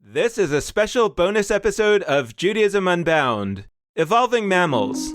This is a special bonus episode of Judaism Unbound, Evolving Mammals.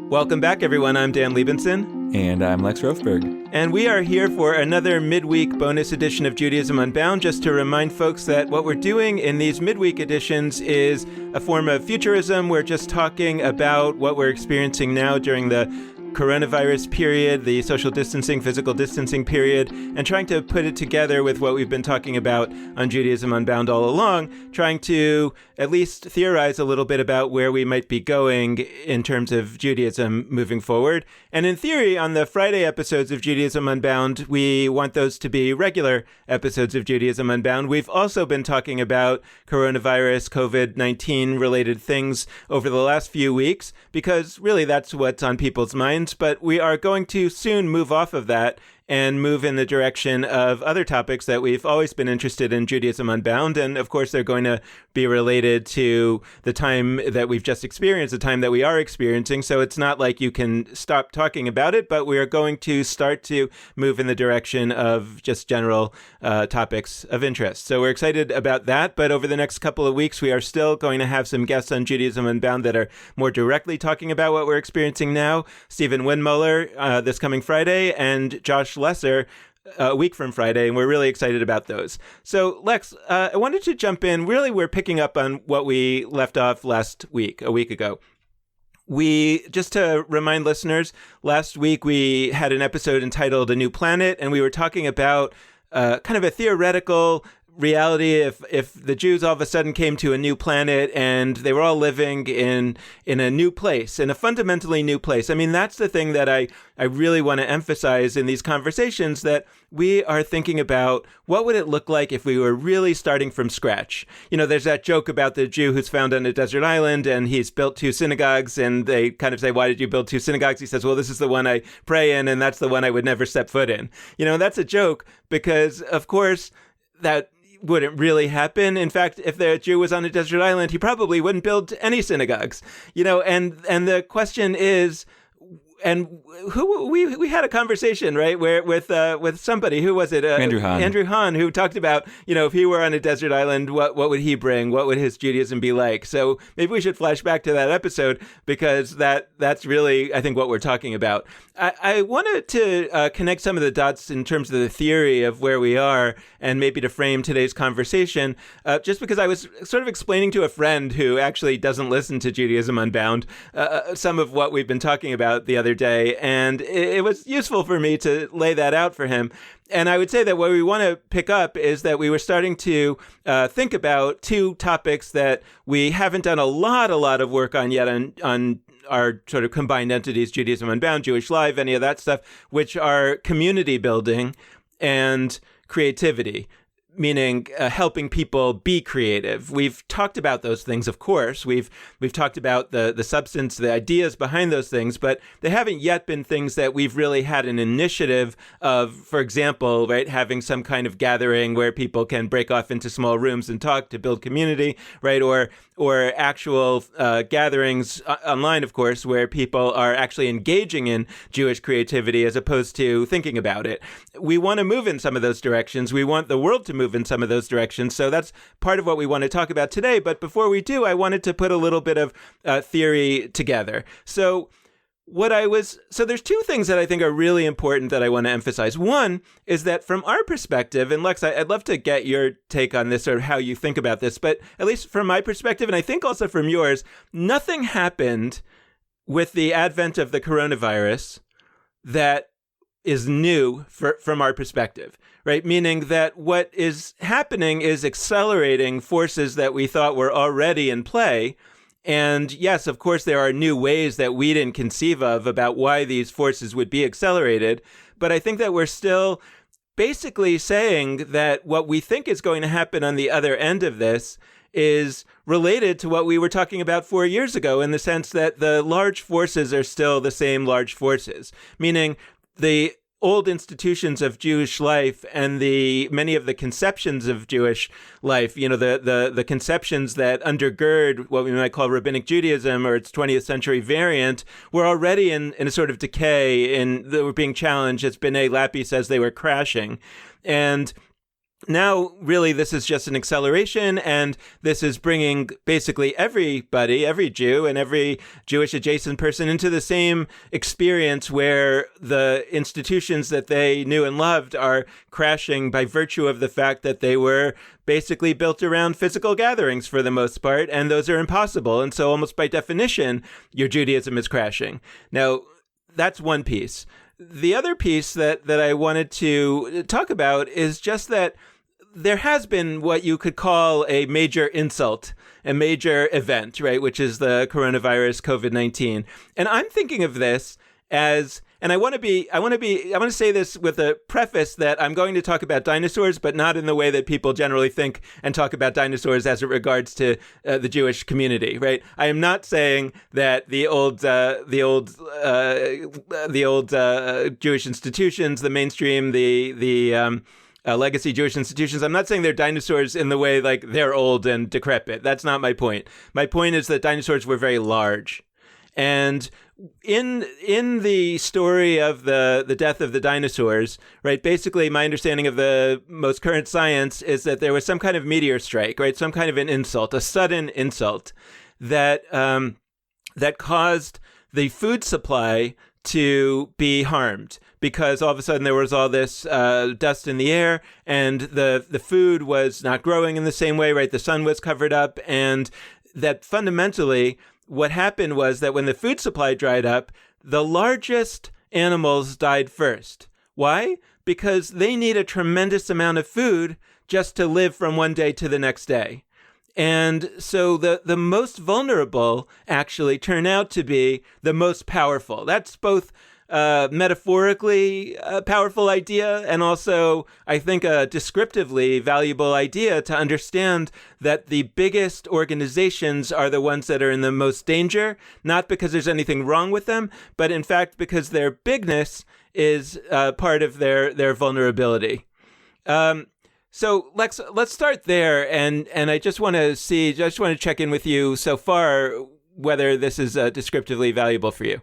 Welcome back, everyone. I'm Dan Libenson. And I'm Lex Rofeberg. And we are here for another midweek bonus edition of Judaism Unbound, just to remind folks that what we're doing in these midweek editions is a form of futurism. We're just talking about what we're experiencing now during the coronavirus period, the social distancing, physical distancing period, and trying to put it together with what we've been talking about on Judaism Unbound all along, trying to at least theorize a little bit about where we might be going in terms of Judaism moving forward. And in theory, on the Friday episodes of Judaism Unbound, we want those to be regular episodes of Judaism Unbound. We've also been talking about coronavirus, COVID-19 related things over the last few weeks, because really that's what's on people's minds. But we are going to soon move off of that and move in the direction of other topics that we've always been interested in Judaism Unbound. And of course, they're going to be related to the time that we've just experienced, the time that we are experiencing. So it's not like you can stop talking about it, but we are going to start to move in the direction of just general topics of interest. So we're excited about that. But over the next couple of weeks, we are still going to have some guests on Judaism Unbound that are more directly talking about what we're experiencing now. Stephen Windmuller this coming Friday, and Josh Lesser a week from Friday, and we're really excited about those. So, Lex, I wanted to jump in. Really, we're picking up on what we left off a week ago. Just to remind listeners, last week we had an episode entitled A New Planet, and we were talking about kind of a theoretical reality if the Jews all of a sudden came to a new planet and they were all living in a new place, in a fundamentally new place. I mean, that's the thing that I really want to emphasize in these conversations, that we are thinking about what would it look like if we were really starting from scratch. You know, there's that joke about the Jew who's found on a desert island and he's built 2 synagogues, and they kind of say, why did you build 2 synagogues? He says, well, this is the one I pray in, and that's the one I would never step foot in. You know, that's a joke because, of course, that wouldn't really happen. In fact, if the Jew was on a desert island, he probably wouldn't build any synagogues. You know, and the question is, and who we had a conversation, right, where with somebody, who was it? Andrew Hahn, who talked about, you know, if he were on a desert island, what would he bring? What would his Judaism be like? So maybe we should flash back to that episode, because that's really, I think, what we're talking about. I wanted to connect some of the dots in terms of the theory of where we are, and maybe to frame today's conversation, just because I was sort of explaining to a friend who actually doesn't listen to Judaism Unbound some of what we've been talking about the other day, and it was useful for me to lay that out for him. And I would say that what we want to pick up is that we were starting to think about 2 topics that we haven't done a lot of work on yet on our sort of combined entities, Judaism Unbound, Jewish Live, any of that stuff, which are community building and creativity, meaning helping people be creative. We've talked about those things, of course. We've talked about the substance, the ideas behind those things, but they haven't yet been things that we've really had an initiative of, for example, right, having some kind of gathering where people can break off into small rooms and talk to build community, right, or actual gatherings online, of course, where people are actually engaging in Jewish creativity as opposed to thinking about it. We want to move in some of those directions. We want the world to move in some of those directions. So that's part of what we want to talk about today. But before we do, I wanted to put a little bit of theory together. So there's 2 things that I think are really important that I want to emphasize. One is that from our perspective, and Lex, I'd love to get your take on this or how you think about this, but at least from my perspective, and I think also from yours, nothing happened with the advent of the coronavirus that is new from our perspective, right? Meaning that what is happening is accelerating forces that we thought were already in play. And yes, of course, there are new ways that we didn't conceive of about why these forces would be accelerated. But I think that we're still basically saying that what we think is going to happen on the other end of this is related to what we were talking about 4 years ago, in the sense that the large forces are still the same large forces, meaning the old institutions of Jewish life and many of the conceptions of Jewish life, you know, the conceptions that undergird what we might call rabbinic Judaism or its 20th century variant, were already in a sort of decay, and they were being challenged. As B'nai Lappi says, they were crashing. And now, really, this is just an acceleration, and this is bringing basically everybody, every Jew and every Jewish adjacent person into the same experience where the institutions that they knew and loved are crashing by virtue of the fact that they were basically built around physical gatherings for the most part, and those are impossible. And so almost by definition, your Judaism is crashing. Now, that's one piece. The other piece that I wanted to talk about is just that there has been what you could call a major insult, a major event, right, which is the coronavirus, COVID-19. And I'm thinking of this as, and I want to say this with a preface that I'm going to talk about dinosaurs, but not in the way that people generally think and talk about dinosaurs as it regards to the Jewish community, right? I am not saying that the old Jewish institutions, the mainstream, the legacy Jewish institutions. I'm not saying they're dinosaurs in the way like they're old and decrepit. That's not my point. My point is that dinosaurs were very large. And in the story of the death of the dinosaurs, right, basically my understanding of the most current science is that there was some kind of meteor strike, right, some kind of an insult, a sudden insult that caused the food supply to be harmed, because all of a sudden there was all this dust in the air, and the food was not growing in the same way, right? The sun was covered up, and that fundamentally what happened was that when the food supply dried up, the largest animals died first. Why? Because they need a tremendous amount of food just to live from one day to the next day. And so the most vulnerable actually turn out to be the most powerful. That's both metaphorically a powerful idea, and also, I think, a descriptively valuable idea to understand that the biggest organizations are the ones that are in the most danger, not because there's anything wrong with them, but in fact because their bigness is part of their vulnerability. So let's start there, and I just want to check in with you so far whether this is descriptively valuable for you.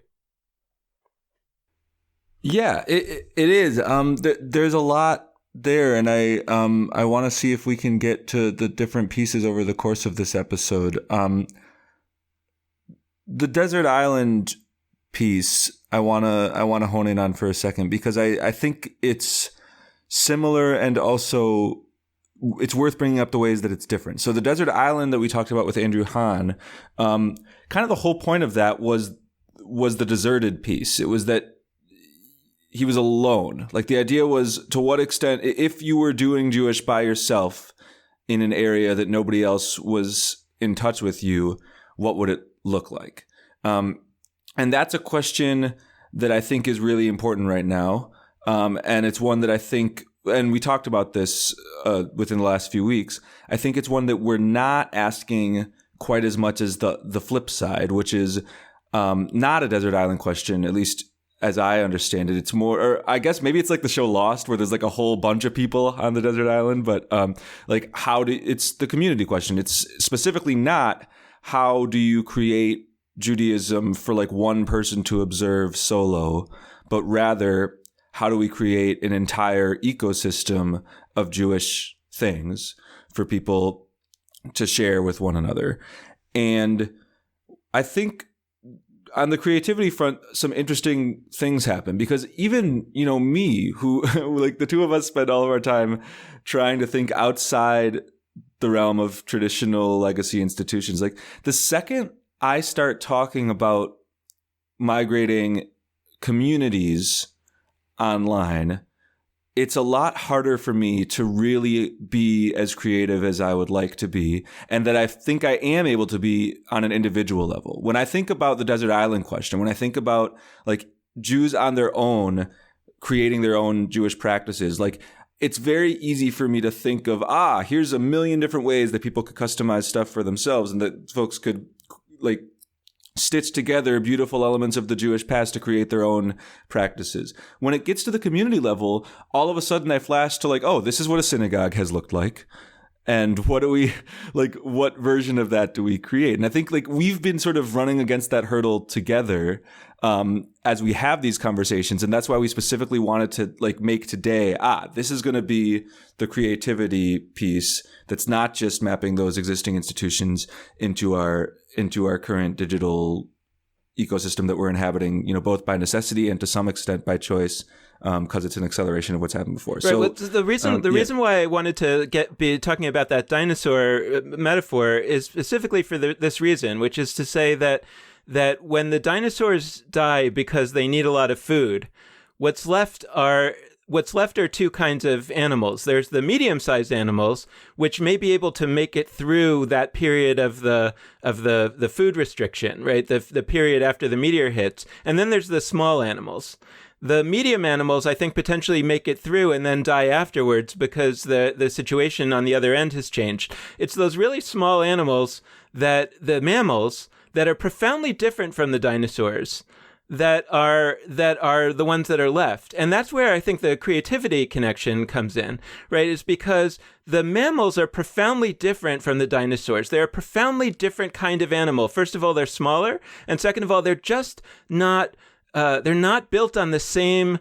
Yeah, it is. There's a lot there, and I want to see if we can get to the different pieces over the course of this episode. The desert island piece, I wanna hone in on for a second, because I think it's similar, and also it's worth bringing up the ways that it's different. So the desert island that we talked about with Andrew Hahn, kind of the whole point of that was the deserted piece. It was that he was alone. Like, the idea was, to what extent, if you were doing Jewish by yourself in an area that nobody else was in touch with you, what would it look like? And that's a question that I think is really important right now. And it's one that I think, and we talked about this within the last few weeks, I think it's one that we're not asking quite as much as the flip side, which is not a desert island question, at least as I understand it. It's more, or I guess maybe it's like the show Lost, where there's like a whole bunch of people on the desert island, but it's the community question. It's specifically not how do you create Judaism for like one person to observe solo, but rather how do we create an entire ecosystem of Jewish things for people to share with one another. And I think on the creativity front, some interesting things happen, because even, me, who like the two of us spend all of our time trying to think outside the realm of traditional legacy institutions. Like, the second I start talking about migrating communities online, it's a lot harder for me to really be as creative as I would like to be, and that I think I am able to be on an individual level. When I think about the desert island question, when I think about like Jews on their own creating their own Jewish practices, like, it's very easy for me to think of, here's a million different ways that people could customize stuff for themselves, and that folks could like stitch together beautiful elements of the Jewish past to create their own practices. When it gets to the community level, all of a sudden I flash to like, this is what a synagogue has looked like. And what version of that do we create? And I think like we've been sort of running against that hurdle together as we have these conversations. And that's why we specifically wanted to like make today, this is going to be the creativity piece that's not just mapping those existing institutions into our current digital ecosystem that we're inhabiting, both by necessity and to some extent by choice, because it's an acceleration of what's happened before. Right. So well, the reason why I wanted to be talking about that dinosaur metaphor is specifically for this reason, which is to say that when the dinosaurs die because they need a lot of food, what's left are two kinds of animals. There's the medium-sized animals, which may be able to make it through that period of the food restriction, right? The period after the meteor hits. And then there's the small animals. The medium animals, I think, potentially make it through and then die afterwards because the situation on the other end has changed. It's those really small animals, the mammals, that are profoundly different from the dinosaurs, that are the ones that are left. And that's where I think the creativity connection comes in, right? Is because the mammals are profoundly different from the dinosaurs. They're a profoundly different kind of animal. First of all, they're smaller. And second of all, they're just not... they're not built on the same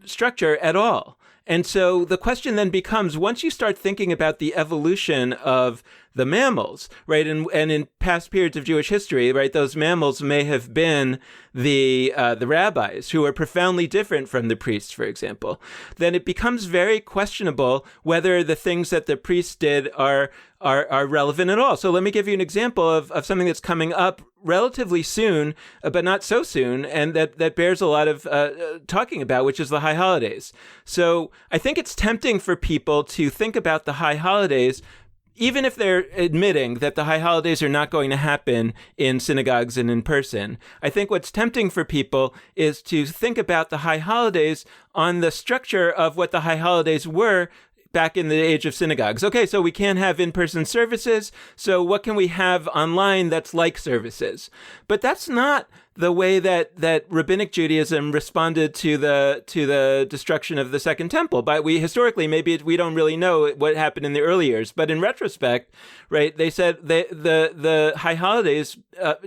structure at all. And so the question then becomes, once you start thinking about the evolution of the mammals, right, and in past periods of Jewish history, right, those mammals may have been the rabbis who are profoundly different from the priests, for example, then it becomes very questionable whether the things that the priests did are relevant at all. So let me give you an example of something that's coming up relatively soon, but not so soon, and that bears a lot of talking about, which is the high holidays. So I think it's tempting for people to think about the high holidays, even if they're admitting that the high holidays are not going to happen in synagogues and in person. I think what's tempting for people is to think about the high holidays on the structure of what the high holidays were back in the age of synagogues. Okay, so we can't have in-person services, so what can we have online that's like services? But that's not the way that rabbinic Judaism responded to the destruction of the Second Temple. But historically, maybe we don't really know what happened in the early years. But in retrospect, right, they said the high holidays,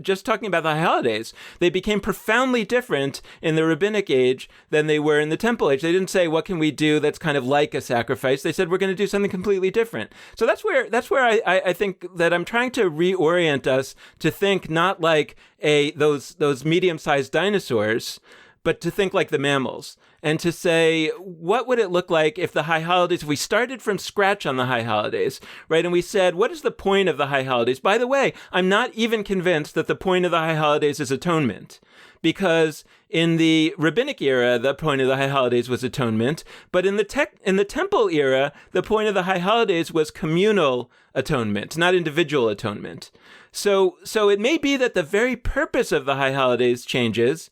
just talking about the high holidays, they became profoundly different in the rabbinic age than they were in the Temple age. They didn't say, what can we do that's kind of like a sacrifice? They said, we're going to do something completely different. So that's where I think that I'm trying to reorient us to think not like those medium-sized dinosaurs, but to think like the mammals, and to say, what would it look like if the high holidays, if we started from scratch on the high holidays, right? And we said, what is the point of the high holidays? By the way, I'm not even convinced that the point of the high holidays is atonement, because in the rabbinic era, the point of the high holidays was atonement, but in the temple era, the point of the high holidays was communal atonement, not individual atonement. So it may be that the very purpose of the high holidays changes,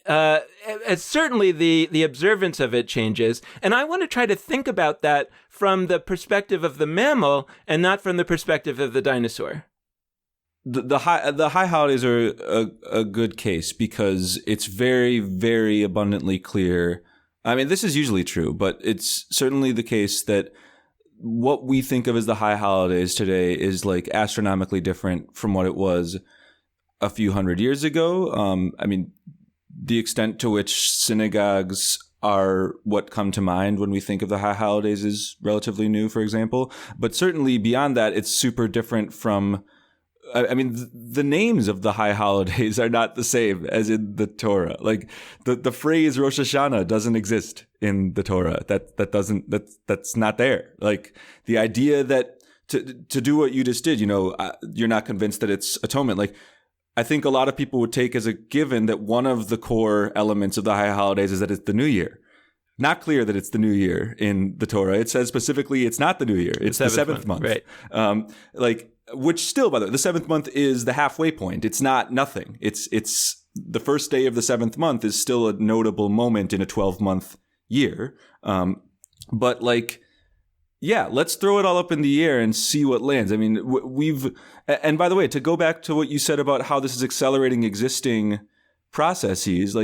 certainly the observance of it changes, and I want to try to think about that from the perspective of the mammal and not from the perspective of the dinosaur. The high holidays are a good case because it's very, very abundantly clear. I mean, this is usually true, but it's certainly the case that what we think of as the high holidays today is like astronomically different from what it was a few hundred years ago. I mean, the extent to which synagogues are what come to mind when we think of the high holidays is relatively new, for example. But certainly beyond that, it's super different from, I mean, the names of the high holidays are not the same as in the Torah. Like the phrase Rosh Hashanah doesn't exist in the Torah. That's not there. Like the idea that to do what you just did, you're not convinced that it's atonement. Like I think a lot of people would take as a given that one of the core elements of the high holidays is that it's the new year. Not clear that it's the new year in the Torah. It says specifically it's not the new year. It's the seventh month. Right. Which still, by the way, the seventh month is the halfway point. It's not nothing. It's the first day of the seventh month is still a notable moment in a 12-month year. But let's throw it all up in the air and see what lands. I mean, and by the way, to go back to what you said about how this is accelerating existing processes,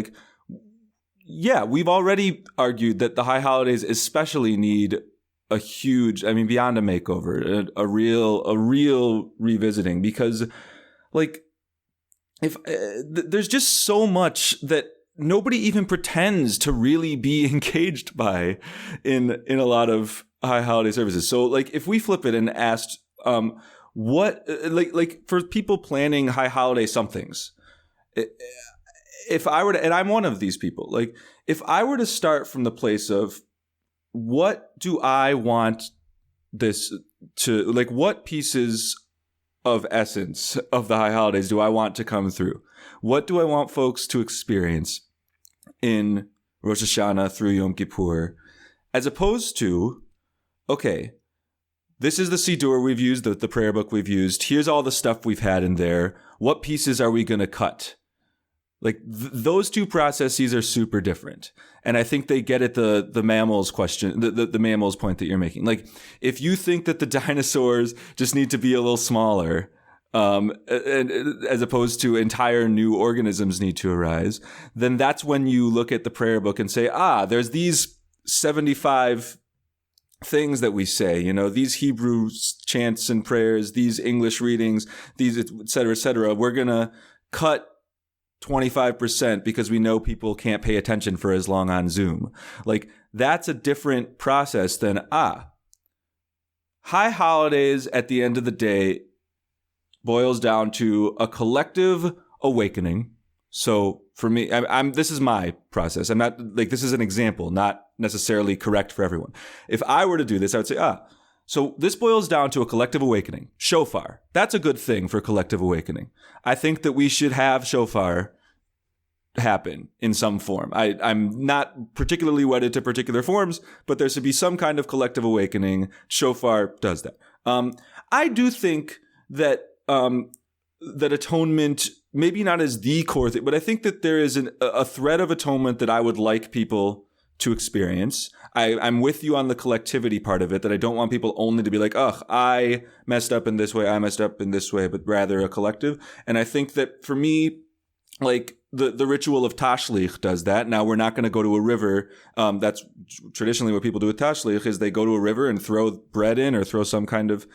we've already argued that the high holidays especially need a huge, I mean, beyond a makeover, a real revisiting, because like if there's just so much that nobody even pretends to really be engaged by in a lot of high holiday services. So like if we flip it and asked what like for people planning high holiday somethings, if I were to, and I'm one of these people, like if I were to start from the place of what do I want this to, like what pieces of essence of the high holidays do I want to come through? What do I want folks to experience in Rosh Hashanah through Yom Kippur, as opposed to, okay, this is the Siddur we've used, the prayer book we've used. Here's all the stuff we've had in there. What pieces are we going to cut? Like those two processes are super different. And I think they get at the mammals question, the mammals point that you're making. Like if you think that the dinosaurs just need to be a little smaller, and as opposed to entire new organisms need to arise, then that's when you look at the prayer book and say, there's these 75 things that we say, you know, these Hebrew chants and prayers, these English readings, these et cetera, et cetera. We're going to cut 25% because we know people can't pay attention for as long on Zoom. Like that's a different process than, high holidays at the end of the day boils down to a collective awakening. So for me, this is my process. I'm not like, this is an example, not necessarily correct for everyone. If I were to do this, I would say, so this boils down to a collective awakening. Shofar. That's a good thing for collective awakening. I think that we should have shofar happen in some form. I'm not particularly wedded to particular forms, but there should be some kind of collective awakening. Shofar does that. I do think that that atonement, maybe not as the core thing, but I think that there is a thread of atonement that I would like people to experience. I'm with you on the collectivity part of it, that I don't want people only to be like, I messed up in this way, I messed up in this way, but rather a collective. And I think that for me, like the ritual of Tashlich does that. Now we're not going to go to a river. That's traditionally what people do with Tashlich, is they go to a river and throw bread in or throw some kind of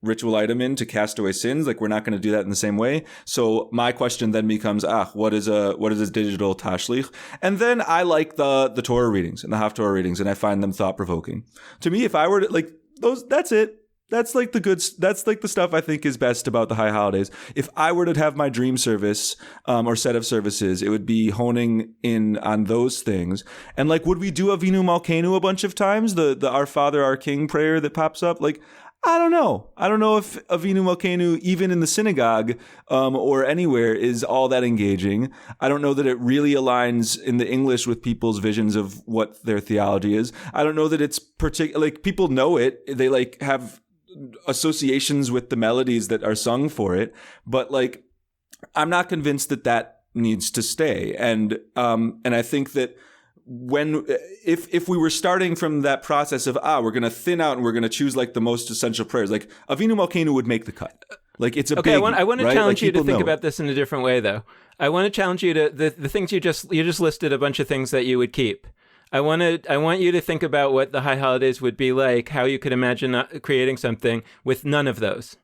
ritual item in to cast away sins. Like we're not going to do that in the same way. So my question then becomes, what is a digital tashlich? And then I like the Torah readings and the Haftorah readings, and I find them thought provoking. To me, if I were to like those, that's it. That's like that's like the stuff I think is best about the high holidays. If I were to have my dream service, or set of services, it would be honing in on those things. And like, would we do Avinu Malkeinu a bunch of times? The Our Father, Our King prayer that pops up? Like, I don't know. I don't know if Avinu Malkeinu, even in the synagogue or anywhere, is all that engaging. I don't know that it really aligns in the English with people's visions of what their theology is. I don't know that it's like people know it. They like have associations with the melodies that are sung for it. But like, I'm not convinced that needs to stay. And I think that if we were starting from that process of we're going to thin out and we're going to choose like the most essential prayers, like Avinu Malkeinu would make the cut. Like it's a big. I want to right? challenge like, you to think about this in a different way, though. I want to challenge you to the things you just listed a bunch of things that you would keep. I want you to think about what the high holidays would be like, how you could imagine creating something with none of those.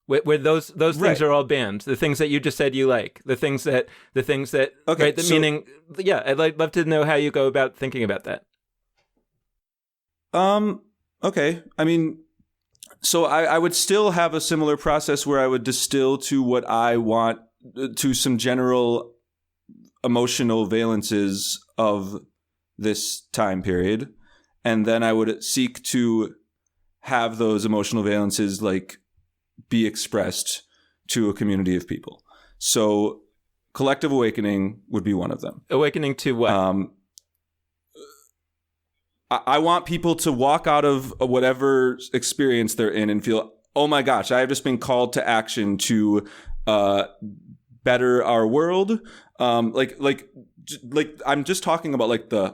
Where those things right. are all banned. The things that you just said you like. The things that okay, right, the meaning. Yeah, I'd love to know how you go about thinking about that. Okay. I mean, so I would still have a similar process where I would distill to what I want, to some general emotional valences of this time period. And then I would seek to have those emotional valences like be expressed to a community of people. So collective awakening would be one of them. Awakening to what? I want people to walk out of whatever experience they're in and feel, oh my gosh, I have just been called to action to better our world. Like I'm just talking about like the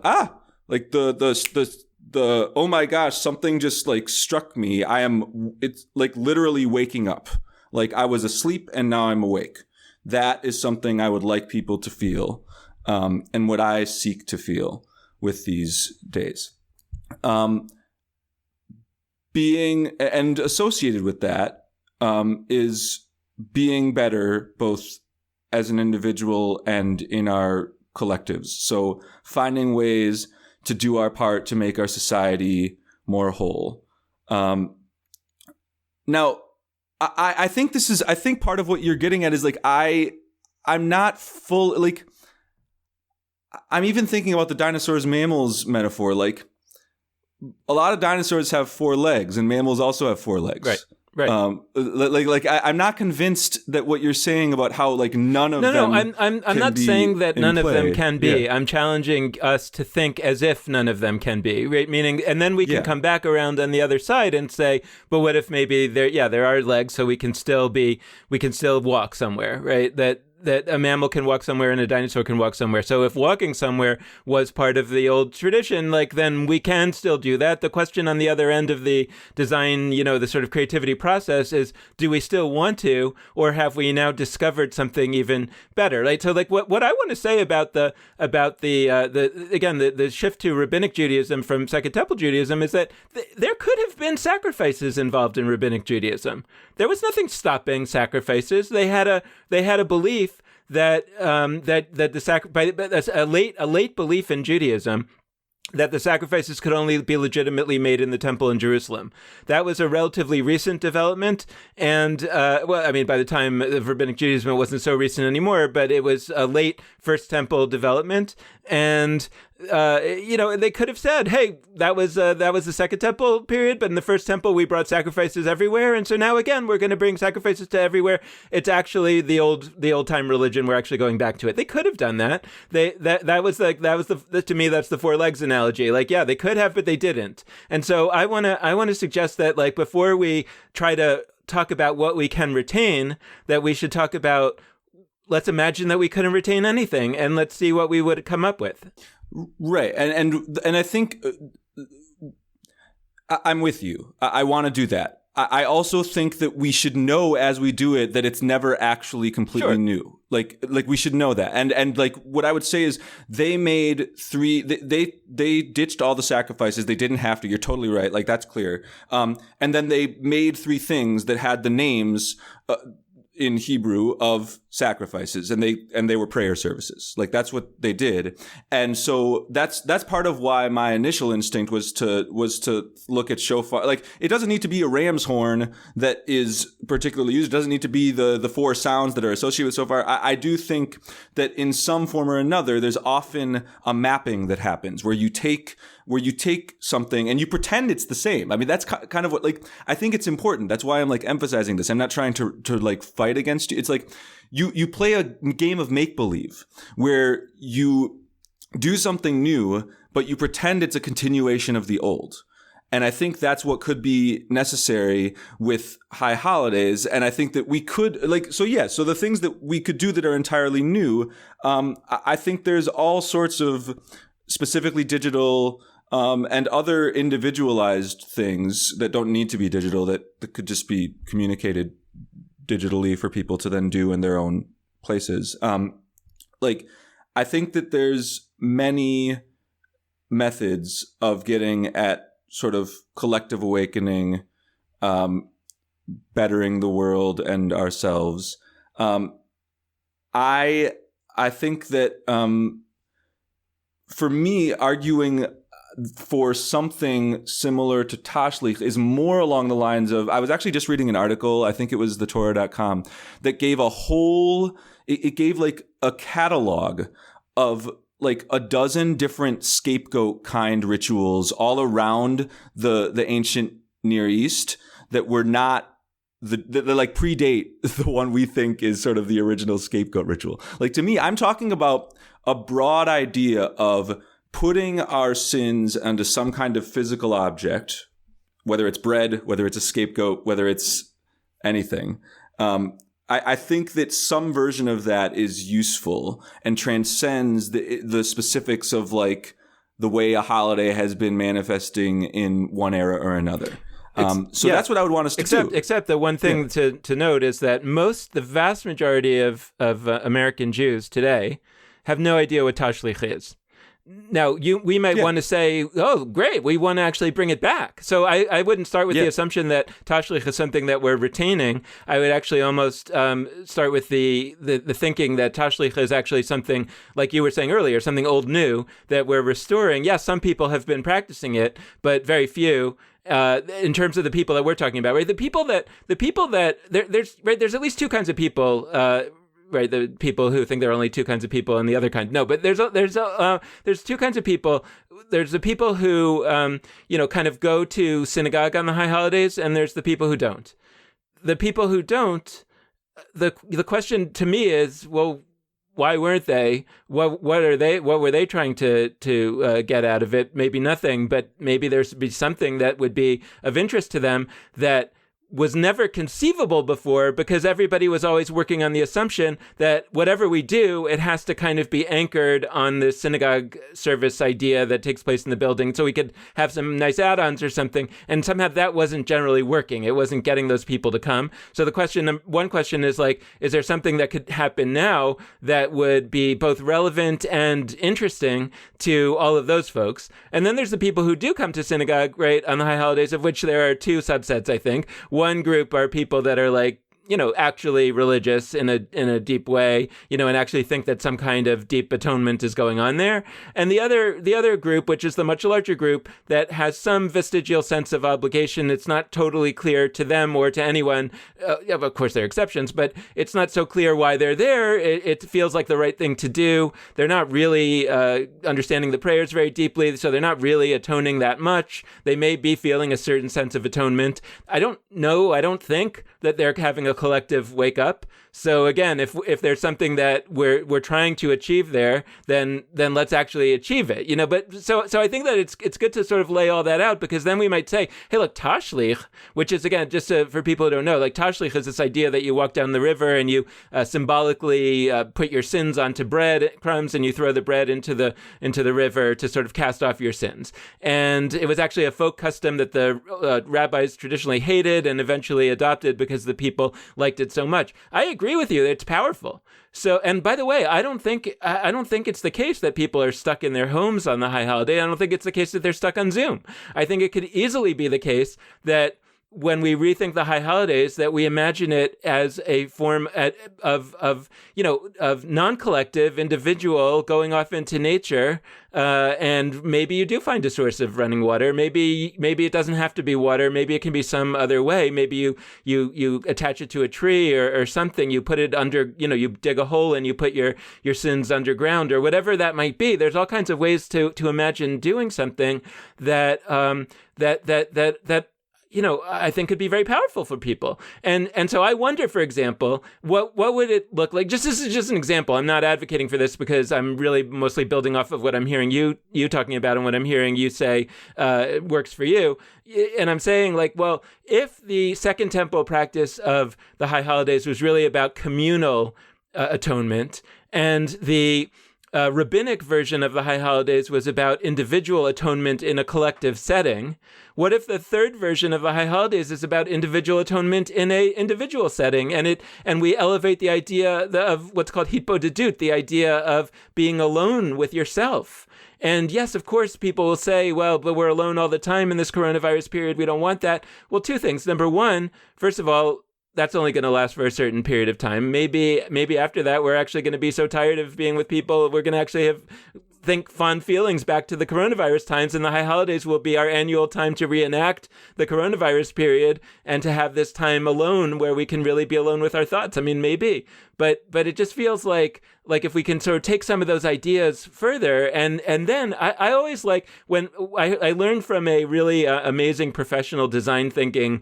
oh my gosh, something just like struck me. It's like literally waking up. Like I was asleep and now I'm awake. That is something I would like people to feel, and what I seek to feel with these days. being and associated with that is being better both as an individual and in our collectives. So finding ways to do our part to make our society more whole. Now, I think I think part of what you're getting at is like, I'm not full, like, I'm even thinking about the dinosaurs mammals metaphor. Like, a lot of dinosaurs have 4 legs and mammals also have 4 legs. Right. I'm not convinced that what you're saying about how like none of them. No, I'm not saying that none of them can be. Yeah. I'm challenging us to think as if none of them can be. Right? Meaning, and then we can come back around on the other side and say, but what if maybe there are legs, so we can still walk somewhere, right? That a mammal can walk somewhere and a dinosaur can walk somewhere. So if walking somewhere was part of the old tradition, like, then we can still do that. The question on the other end of the design, the sort of creativity process is, do we still want to, or have we now discovered something even better? Right? So like what I want to say about the shift to rabbinic Judaism from Second Temple Judaism is that there could have been sacrifices involved in rabbinic Judaism. There was nothing stopping sacrifices. They had a belief that that's a late belief in Judaism, that the sacrifices could only be legitimately made in the temple in Jerusalem. That was a relatively recent development, and by the time of rabbinic Judaism, it wasn't so recent anymore, but it was a late First Temple development, and they could have said, hey, that was the Second Temple period, but in the First Temple we brought sacrifices everywhere, and so now again we're going to bring sacrifices to everywhere. It's actually the old time religion. We're actually going back to it. They could have done that. That was to me, that's the 4 legs analogy. Like, yeah, they could have, but they didn't. And so I want to suggest that, like, before we try to talk about what we can retain, that we should talk about, let's imagine that we couldn't retain anything, and let's see what we would come up with. Right. And I think I'm with you. I want to do that. I also think that we should know as we do it that it's never actually completely new. Like we should know that. And like what I would say is they made 3, they ditched all the sacrifices. They didn't have to. You're totally right. Like, that's clear. And then they made 3 things that had the names in Hebrew of sacrifices, and they were prayer services. Like, that's what they did. And so that's part of why my initial instinct was to look at shofar. Like, it doesn't need to be a ram's horn that is particularly used. It doesn't need to be the 4 sounds that are associated with shofar. I do think that in some form or another, there's often a mapping that happens where you take something and you pretend it's the same. I mean, that's kind of what, like, I think it's important. That's why I'm like emphasizing this. I'm not trying to like fight against you. It's like you play a game of make-believe where you do something new, but you pretend it's a continuation of the old. And I think that's what could be necessary with high holidays. And I think that we could, like, so the things that we could do that are entirely new, I think there's all sorts of specifically digital and other individualized things that don't need to be digital, that could just be communicated digitally for people to then do in their own places. I think that there's many methods of getting at sort of collective awakening, bettering the world and ourselves. I think that for me, arguing for something similar to Tashlich is more along the lines of, I was actually just reading an article, I think it was thetorah.com, that gave it gave like a catalog of like a dozen different scapegoat kind rituals all around the ancient Near East that were not that like predate the one we think is sort of the original scapegoat ritual. Like, to me, I'm talking about a broad idea of putting our sins onto some kind of physical object, whether it's bread, whether it's a scapegoat, whether it's anything. I think that some version of that is useful and transcends the specifics of like the way a holiday has been manifesting in one era or another. That's what I would want us to do. Except the one thing to note is that the vast majority of American Jews today have no idea what Tashlich is. Now, we might want to say, oh, great, we want to actually bring it back. So I wouldn't start with the assumption that tashlich is something that we're retaining. I would actually almost start with the thinking that tashlich is actually something, like you were saying earlier, something old new that we're restoring. Yes, some people have been practicing it, but very few. In terms of the people that we're talking about, right? There's at least two kinds of people. Right, the people who think there are only two kinds of people, and the other kind. No, but there's two kinds of people. There's the people who kind of go to synagogue on the high holidays, and there's the people who don't. The people who don't, the question to me is, well, why weren't they? What were they trying to get out of it? Maybe nothing, but maybe there's be something that would be of interest to them that was never conceivable before, because everybody was always working on the assumption that whatever we do, it has to kind of be anchored on the synagogue service idea that takes place in the building, so we could have some nice add-ons or something. And somehow that wasn't generally working. It wasn't getting those people to come. So one question is like, is there something that could happen now that would be both relevant and interesting to all of those folks? And then there's the people who do come to synagogue, right, on the high holidays, of which there are two subsets, I think. One group are people that are like, actually religious in a deep way, and actually think that some kind of deep atonement is going on there. And the other group, which is the much larger group, that has some vestigial sense of obligation. It's not totally clear to them or to anyone. Of course, there are exceptions, but it's not so clear why they're there. It feels like the right thing to do. They're not really understanding the prayers very deeply, so they're not really atoning that much. They may be feeling a certain sense of atonement. I don't think that they're having a collective wake up. So again, if there's something that we're trying to achieve there, then let's actually achieve it. But so I think that it's good to sort of lay all that out, because then we might say, hey, look, tashlich, which is, again, just for people who don't know, like tashlich is this idea that you walk down the river and you symbolically put your sins onto bread crumbs, and you throw the bread into the river to sort of cast off your sins. And it was actually a folk custom that the rabbis traditionally hated and eventually adopted because the people liked it so much. I agree with you. It's powerful. So, and by the way, I don't think it's the case that people are stuck in their homes on the high holiday. I don't think it's the case that they're stuck on Zoom. I think it could easily be the case that when we rethink the high holidays, that we imagine it as a form of non-collective individual going off into nature, and maybe you do find a source of running water. Maybe it doesn't have to be water. Maybe it can be some other way. Maybe you attach it to a tree or something. You put it under, you dig a hole and you put your sins underground, or whatever that might be. There's all kinds of ways to imagine doing something that I think could be very powerful for people. And so I wonder, for example, what would it look like? This is just an example. I'm not advocating for this, because I'm really mostly building off of what I'm hearing you talking about and what I'm hearing you say works for you. And I'm saying, like, well, if the Second Temple practice of the high holidays was really about communal atonement, and the rabbinic version of the high holidays was about individual atonement in a collective setting, what if the third version of the high holidays is about individual atonement in a individual setting, and we elevate the idea of what's called hitbodedut, the idea of being alone with yourself? And yes, of course, people will say, well, but we're alone all the time in this coronavirus period. We don't want that. Well, two things. Number one, first of all, that's only going to last for a certain period of time. Maybe after that, we're actually going to be so tired of being with people, we're going to actually think fond feelings back to the coronavirus times, and the high holidays will be our annual time to reenact the coronavirus period and to have this time alone where we can really be alone with our thoughts. I mean, maybe, but it just feels like if we can sort of take some of those ideas further, and then I always like when I learned from a really amazing professional design thinking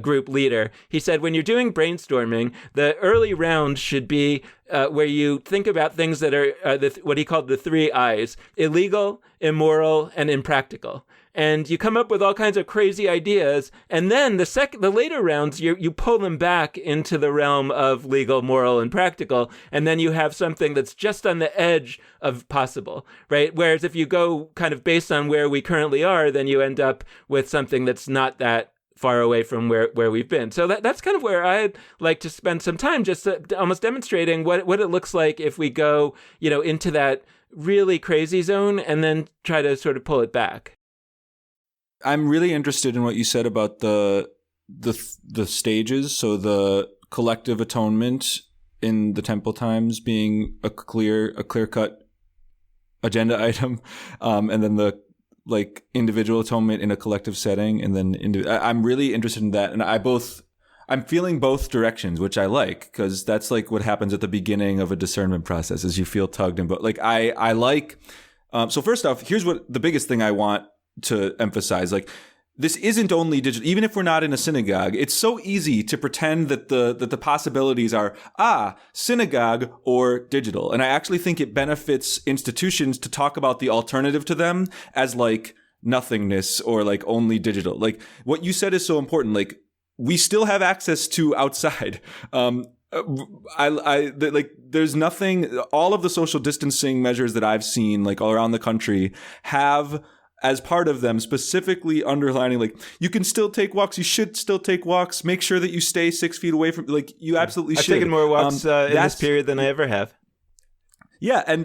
group leader. He said, when you're doing brainstorming, the early round should be where you think about things that are what he called the 3 I's: illegal, immoral, and impractical. And you come up with all kinds of crazy ideas, and then the later rounds, you pull them back into the realm of legal, moral, and practical, and then you have something that's just on the edge of possible, right? Whereas if you go kind of based on where we currently are, then you end up with something that's not that far away from where we've been. So that's kind of where I'd like to spend some time, just almost demonstrating what it looks like if we go, into that really crazy zone and then try to sort of pull it back. I'm really interested in what you said about the stages. So the collective atonement in the temple times being a clear cut agenda item, and then the individual atonement in a collective setting, and then I'm really interested in that, and I'm feeling both directions, which I like, because that's what happens at the beginning of a discernment process, is you feel tugged in both. I like. So first off, here's what the biggest thing I want to emphasize. This isn't only digital. Even if we're not in a synagogue, it's so easy to pretend that the possibilities are synagogue or digital. And I actually think it benefits institutions to talk about the alternative to them as nothingness or only digital. What you said is so important. We still have access to outside. There's nothing. All of the social distancing measures that I've seen all around the country have, as part of them, specifically underlining you can still take walks, you should still take walks, make sure that you stay 6 feet away from you absolutely should. I've taken more walks in this period than I ever have. Yeah, and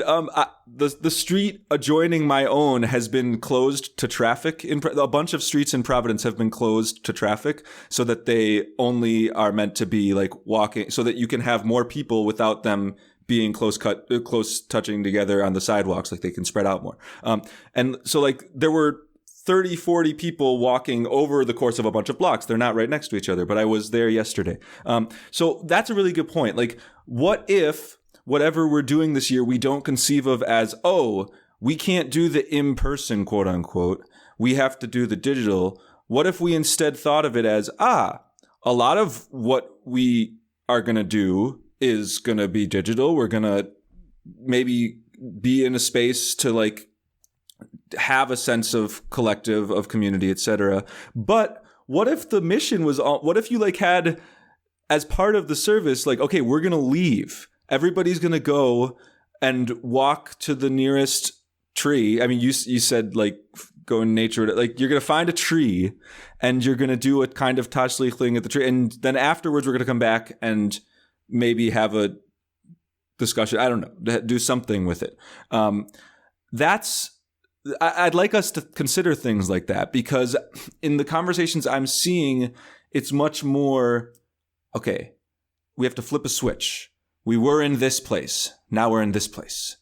the street adjoining my own has been closed to traffic. A bunch of streets in Providence have been closed to traffic so that they only are meant to be walking, so that you can have more people without them being close touching together on the sidewalks, they can spread out more. And so there were 30, 40 people walking over the course of a bunch of blocks. They're not right next to each other, but I was there yesterday. So that's a really good point. What if whatever we're doing this year, we don't conceive of as, we can't do the in-person, quote unquote, we have to do the digital. What if we instead thought of it as, a lot of what we are going to do is going to be digital. We're going to maybe be in a space to have a sense of collective, of community, etc. But what if the mission was what if you had, as part of the service, okay, we're going to leave. Everybody's going to go and walk to the nearest tree. I mean, you said go in nature. You're going to find a tree and you're going to do a kind of tashlich thing at the tree. And then afterwards, we're going to come back and maybe have a discussion. I don't know, do something with it. I'd like us to consider things like that, because in the conversations I'm seeing, it's much more, okay, we have to flip a switch. We were in this place. Now we're in this place.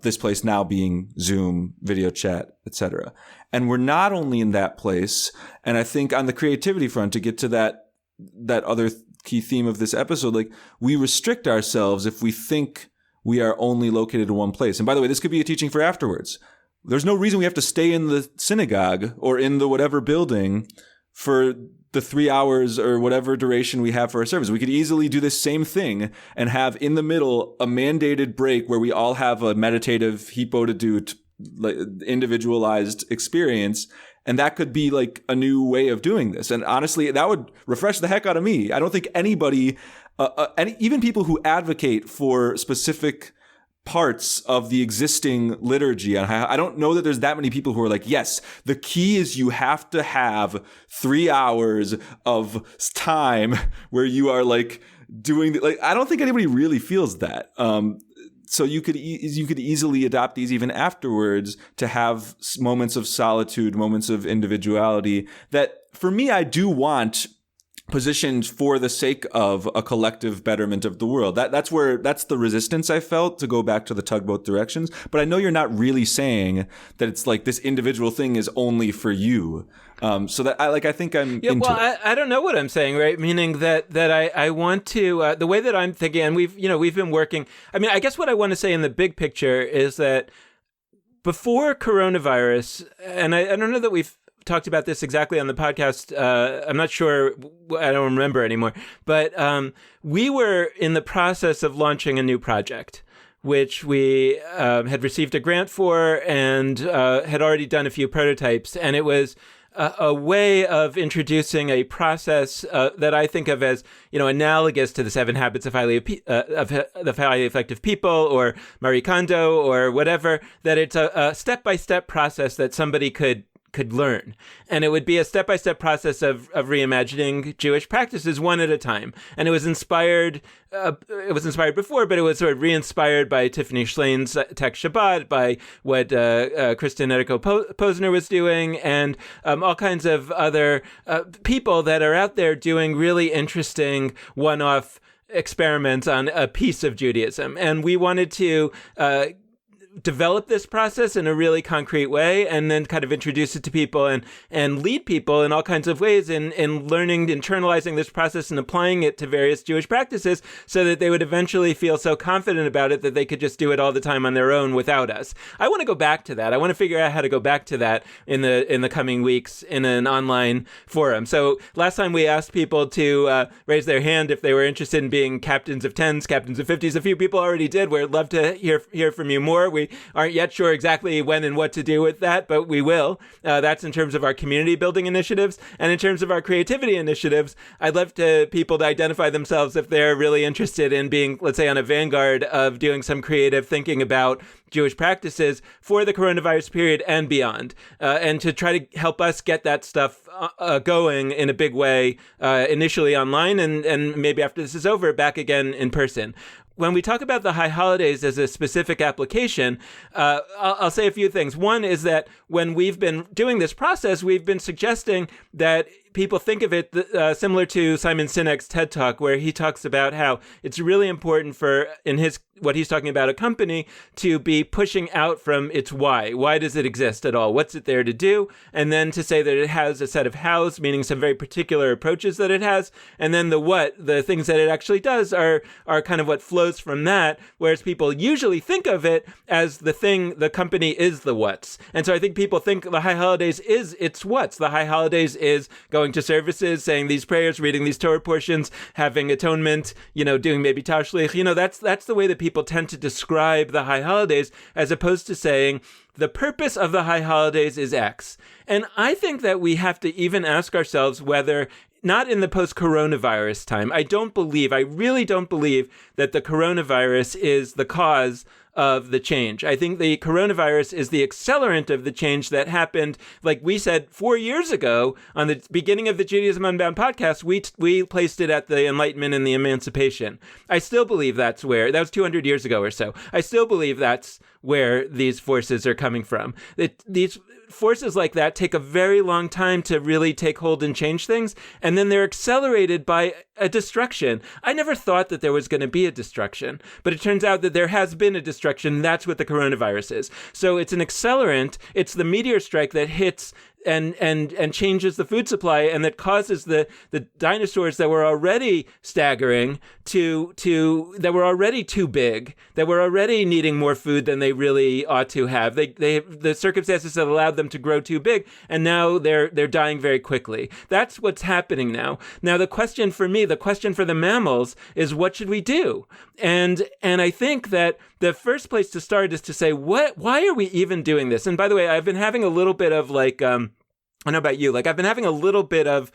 This place now being Zoom, video chat, etc. And we're not only in that place. And I think on the creativity front, to get to that other key theme of this episode, we restrict ourselves if we think we are only located in one place. And by the way, this could be a teaching for afterwards. There's no reason we have to stay in the synagogue or in the whatever building for the 3 hours or whatever duration we have for our service. We could easily do this same thing and have in the middle a mandated break where we all have a meditative hippo to do, individualized experience. And that could be a new way of doing this. And honestly, that would refresh the heck out of me. I don't think anybody, even people who advocate for specific parts of the existing liturgy, I don't know that there's that many people who are yes, the key is you have to have 3 hours of time where you are doing I don't think anybody really feels that. So you could easily adopt these even afterwards to have moments of solitude, moments of individuality that, for me, I do want positioned for the sake of a collective betterment of the world. That's the resistance I felt, to go back to the tug both directions. But I know you're not really saying that it's this individual thing is only for you. So that I think I'm into it. I don't know what I'm saying, right? Meaning that I want to, the way that I'm thinking, and we've been working. I mean, I guess what I want to say in the big picture is that before coronavirus, and I don't know that we've talked about this exactly on the podcast. I'm not sure. I don't remember anymore. But we were in the process of launching a new project, which we had received a grant for and had already done a few prototypes. And it was a way of introducing a process that I think of as, analogous to the 7 Habits of Highly Effective People or Marie Kondo or whatever, that it's a step-by-step process that somebody could could learn. And it would be a step-by-step process of reimagining Jewish practices one at a time. And it was inspired before, but it was sort of re-inspired by Tiffany Schlein's Text Shabbat, by what Kristen Edico-Posner was doing, and all kinds of other people that are out there doing really interesting one-off experiments on a piece of Judaism. And we wanted to develop this process in a really concrete way, and then kind of introduce it to people and lead people in all kinds of ways in learning, internalizing this process and applying it to various Jewish practices so that they would eventually feel so confident about it that they could just do it all the time on their own without us. I want to go back to that. I want to figure out how to go back to that in the coming weeks in an online forum. So last time we asked people to raise their hand if they were interested in being captains of 10s, captains of 50s. A few people already did. We'd love to hear from you more. We aren't yet sure exactly when and what to do with that, but we will. That's in terms of our community building initiatives. And in terms of our creativity initiatives, I'd love people to identify themselves if they're really interested in being, let's say, on a vanguard of doing some creative thinking about Jewish practices for the coronavirus period and beyond, and to try to help us get that stuff going in a big way, initially online, and maybe after this is over, back again in person. When we talk about the high holidays as a specific application, I'll say a few things. One is that when we've been doing this process, we've been suggesting that people think of it similar to Simon Sinek's TED Talk, where he talks about how it's really important for, what he's talking about, a company to be pushing out from its why. Why does it exist at all? What's it there to do? And then to say that it has a set of hows, meaning some very particular approaches that it has. And then the what, the things that it actually does are kind of what flows from that, whereas people usually think of it as the company is the what's. And so I think people think the high holidays is its what's. The high holidays is going to services, saying these prayers, reading these Torah portions, having atonement, doing maybe tashlich. That's the way that people tend to describe the high holidays, as opposed to saying the purpose of the high holidays is X. And I think that we have to even ask ourselves whether, not in the post-coronavirus time, I really don't believe that the coronavirus is the cause of the change. I think the coronavirus is the accelerant of the change that happened, like we said 4 years ago on the beginning of the Judaism Unbound podcast. We placed it at the Enlightenment and the Emancipation. I still believe that was 200 years ago or so. I still believe that's where these forces are coming from. These forces like that take a very long time to really take hold and change things, and then they're accelerated by a destruction. I never thought that there was going to be a destruction, but it turns out that there has been a destruction. That's what the coronavirus is. So it's an accelerant. It's the meteor strike that hits and changes the food supply, and that causes the dinosaurs that were already staggering that were already too big, that were already needing more food than they really ought to have. The circumstances that allowed them to grow too big, and now they're dying very quickly. That's what's happening now. Now the question for the mammals is, what should we do? And I think that the first place to start is to say, why are we even doing this? And by the way, I've been having a little bit of I don't know about you, I've been having a little bit of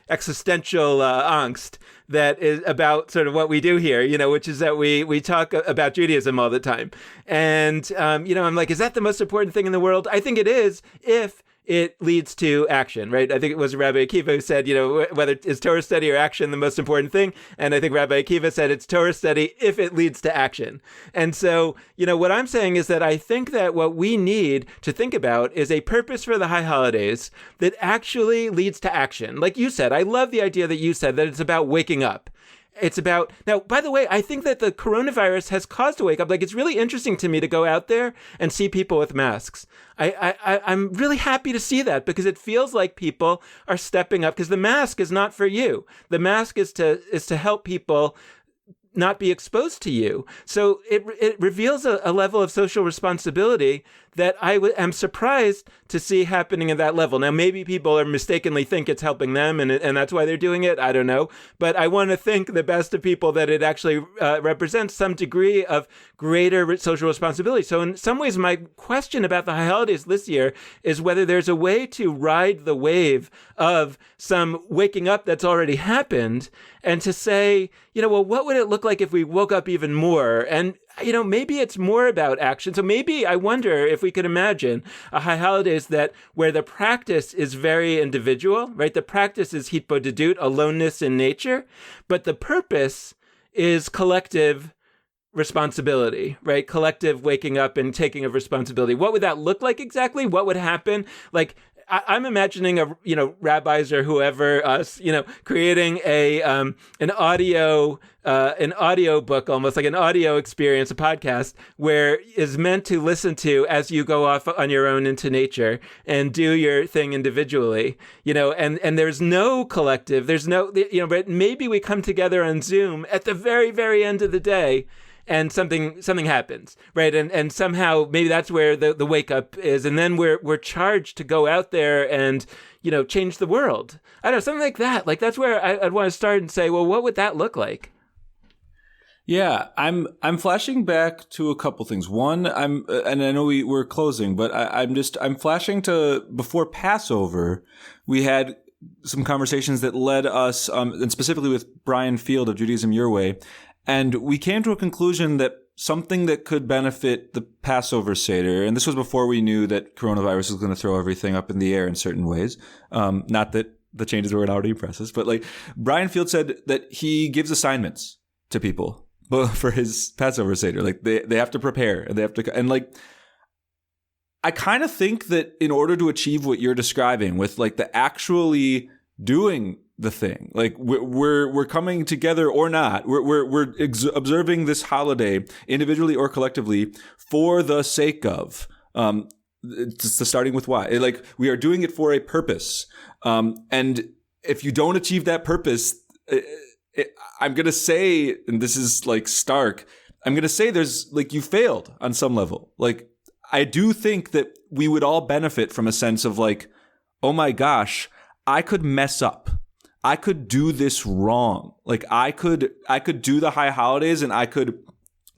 existential angst that is about sort of what we do here, which is that we talk about Judaism all the time. And, I'm like, is that the most important thing in the world? I think it is, if it leads to action, right? I think it was Rabbi Akiva who said, whether is Torah study or action the most important thing? And I think Rabbi Akiva said it's Torah study if it leads to action. And so, what I'm saying is that I think that what we need to think about is a purpose for the high holidays that actually leads to action. Like you said, I love the idea that you said that it's about waking up. It's about, now, by the way, I think that the coronavirus has caused a wake up. It's really interesting to me to go out there and see people with masks. I'm really happy to see that, because it feels like people are stepping up, because the mask is not for you. The mask is to help people not be exposed to you. So it reveals a level of social responsibility that I am surprised to see happening at that level. Now, maybe people mistakenly think it's helping them, and that's why they're doing it. I don't know. But I want to think the best of people that it actually represents some degree of greater social responsibility. So in some ways, my question about the high holidays this year is whether there's a way to ride the wave of some waking up that's already happened, and to say, what would it look like if we woke up even more? And maybe it's more about action. So maybe I wonder if we could imagine a high holidays where the practice is very individual, right? The practice is hitbodedut, aloneness in nature, but the purpose is collective responsibility, right? Collective waking up and taking of responsibility. What would that look like exactly? What would happen? Like, I'm imagining rabbis or whoever, us, creating an audio book, almost like an audio experience, a podcast where is meant to listen to as you go off on your own into nature and do your thing individually, and there's no collective, there's no, but maybe we come together on Zoom at the very, very end of the day and something happens, right? And somehow maybe that's where the wake up is, and then we're charged to go out there and change the world. I don't know, something like that. Like that's where I'd want to start and say, well, what would that look like? Yeah, I'm flashing back to a couple things. One, and I know we're closing, but I'm flashing to before Passover. We had some conversations that led us, and specifically with Brian Field of Judaism Your Way. And we came to a conclusion that something that could benefit the Passover Seder, and this was before we knew that coronavirus was going to throw everything up in the air in certain ways. Not that the changes weren't already impressive, but like Brian Field said that he gives assignments to people for his Passover Seder. Like they have to prepare and they have to, and like, I kind of think that in order to achieve what you're describing with like the actually doing the thing, like we're coming together or not, we're observing this holiday individually or collectively for the sake of starting with why, like we are doing it for a purpose, and if you don't achieve that purpose, I'm gonna say, and this is like stark, I'm gonna say there's like you failed on some level. Like I do think that we would all benefit from a sense of like, oh my gosh, I could mess up. I could do this wrong. Like I could do the high holidays and I could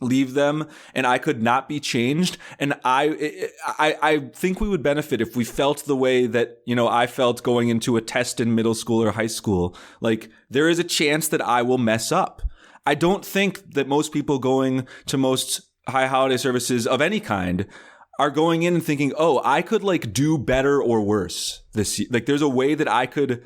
leave them and I could not be changed. And I think we would benefit if we felt the way that, I felt going into a test in middle school or high school. Like there is a chance that I will mess up. I don't think that most people going to most high holiday services of any kind are going in and thinking, oh, I could like do better or worse this year. Like there's a way that I could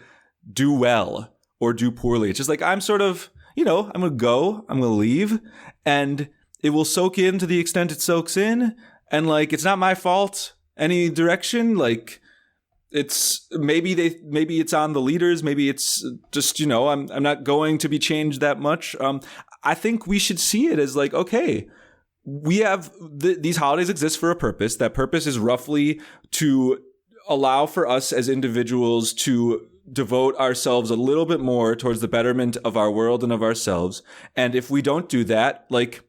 do well or do poorly. It's just like, I'm sort of, I'm going to leave and it will soak in to the extent it soaks in. And like, it's not my fault any direction. Like it's maybe it's on the leaders. Maybe it's just, I'm not going to be changed that much. I think we should see it as like, okay, we have these holidays exist for a purpose. That purpose is roughly to allow for us as individuals to devote ourselves a little bit more towards the betterment of our world and of ourselves. And if we don't do that, like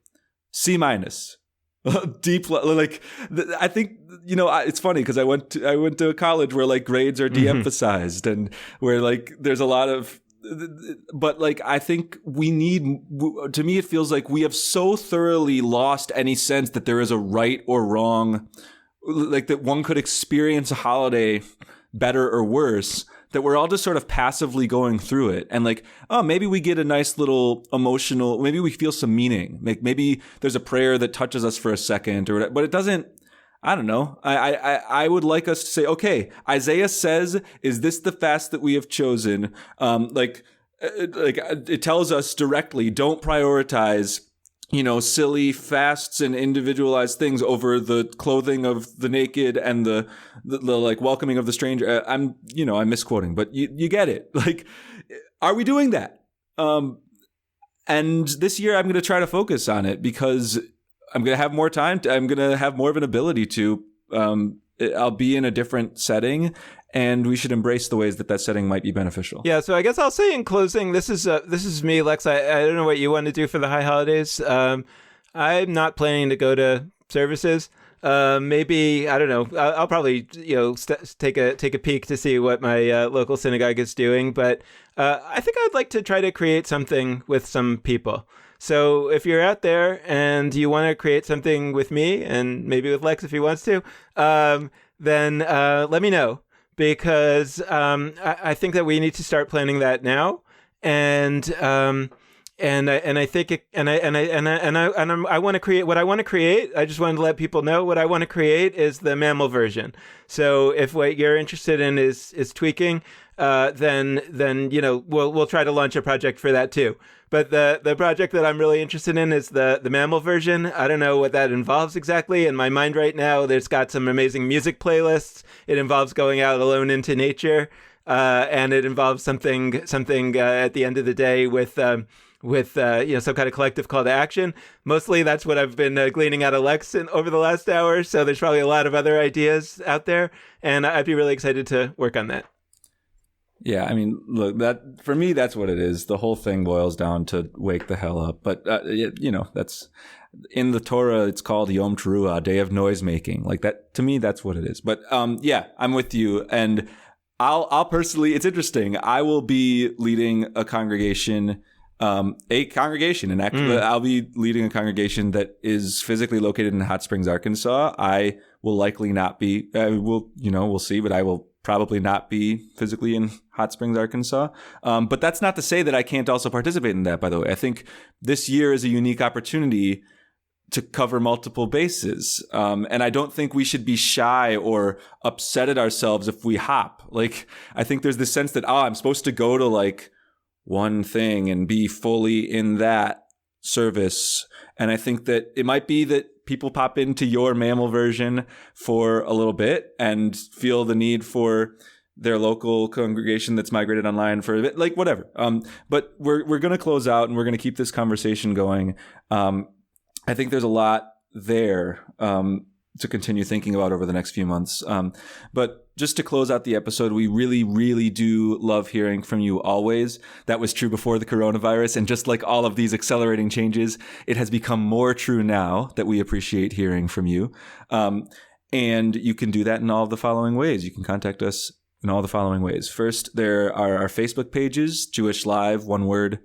C-, deep, like I think, it's funny because I went to a college where like grades are de-emphasized and where like there's a lot of, but like I think to me it feels like we have so thoroughly lost any sense that there is a right or wrong, like that one could experience a holiday better or worse, that we're all just sort of passively going through it. And like, oh, maybe we get a nice little emotional, maybe we feel some meaning. Maybe there's a prayer that touches us for a second or whatever, but it doesn't, I don't know. I would like us to say, okay, Isaiah says, is this the fast that we have chosen? Like it tells us directly, don't prioritize, silly fasts and individualized things over the clothing of the naked and the like welcoming of the stranger. I'm misquoting, but you get it. Like, are we doing that? And this year I'm going to try to focus on it because I'm going to have more time. I'm going to have more of an ability to, I'll be in a different setting, and we should embrace the ways that setting might be beneficial. Yeah, so I guess I'll say in closing, this is me, Lex. I don't know what you want to do for the high holidays. I'm not planning to go to services. Maybe, I don't know, I'll probably, take a peek to see what my local synagogue is doing. But I think I'd like to try to create something with some people. So if you're out there and you want to create something with me and maybe with Lex if he wants to, then let me know. Because I think that we need to start planning that now. And I think it, I want to create what I want to create. I just wanted to let people know what I want to create is the mammal version. So if what you're interested in is tweaking, then we'll try to launch a project for that too. But the project that I'm really interested in is the mammal version. I don't know what that involves exactly. In my mind right now, there's got some amazing music playlists. It involves going out alone into nature, and it involves something at the end of the day with some kind of collective call to action. Mostly that's what I've been gleaning out of Lex over the last hour. So there's probably a lot of other ideas out there, and I'd be really excited to work on that. Yeah, I mean, look, that for me, that's what it is. The whole thing boils down to wake the hell up. But, that's in the Torah, it's called Yom Teruah, day of noise making. Like that, to me, that's what it is. But yeah, I'm with you. And I'll personally, it's interesting. I will be leading a congregation, and actually, I'll be leading a congregation that is physically located in Hot Springs, Arkansas. I will likely not be, we'll see, but I will probably not be physically in Hot Springs, Arkansas. But that's not to say that I can't also participate in that, by the way. I think this year is a unique opportunity to cover multiple bases. And I don't think we should be shy or upset at ourselves if we hop. Like, I think there's this sense that, I'm supposed to go to like one thing and be fully in that service. And I think that it might be that people pop into your mammal version for a little bit and feel the need for their local congregation that's migrated online for a bit, like whatever. But we're going to close out and we're going to keep this conversation going. I think there's a lot there to continue thinking about over the next few months. But just to close out the episode, we really, really do love hearing from you always. That was true before the coronavirus. And just like all of these accelerating changes, it has become more true now that we appreciate hearing from you. And you can do that in all of the following ways. You can contact us in all the following ways. First, there are our Facebook pages, Jewish Live, one word,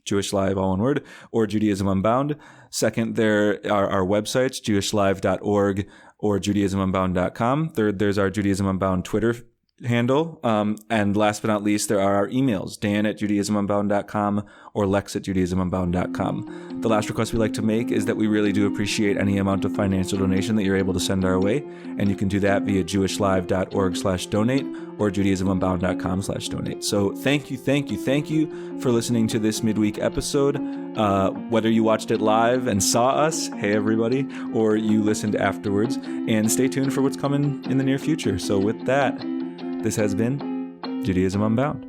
Jewish Live, all one word, or Judaism Unbound. Second, there are our websites, jewishlive.org or judaismunbound.com. Third, there's our Judaism Unbound Twitter handle. And last but not least, there are our emails, dan@judaismunbound.com or lex@judaismunbound.com. The last request we like to make is that we really do appreciate any amount of financial donation that you're able to send our way. And you can do that via jewishlive.org/donate or judaismunbound.com/donate. So thank you for listening to this midweek episode. Whether you watched it live and saw us, hey everybody, or you listened afterwards, and stay tuned for what's coming in the near future. So with that, this has been Judaism Unbound.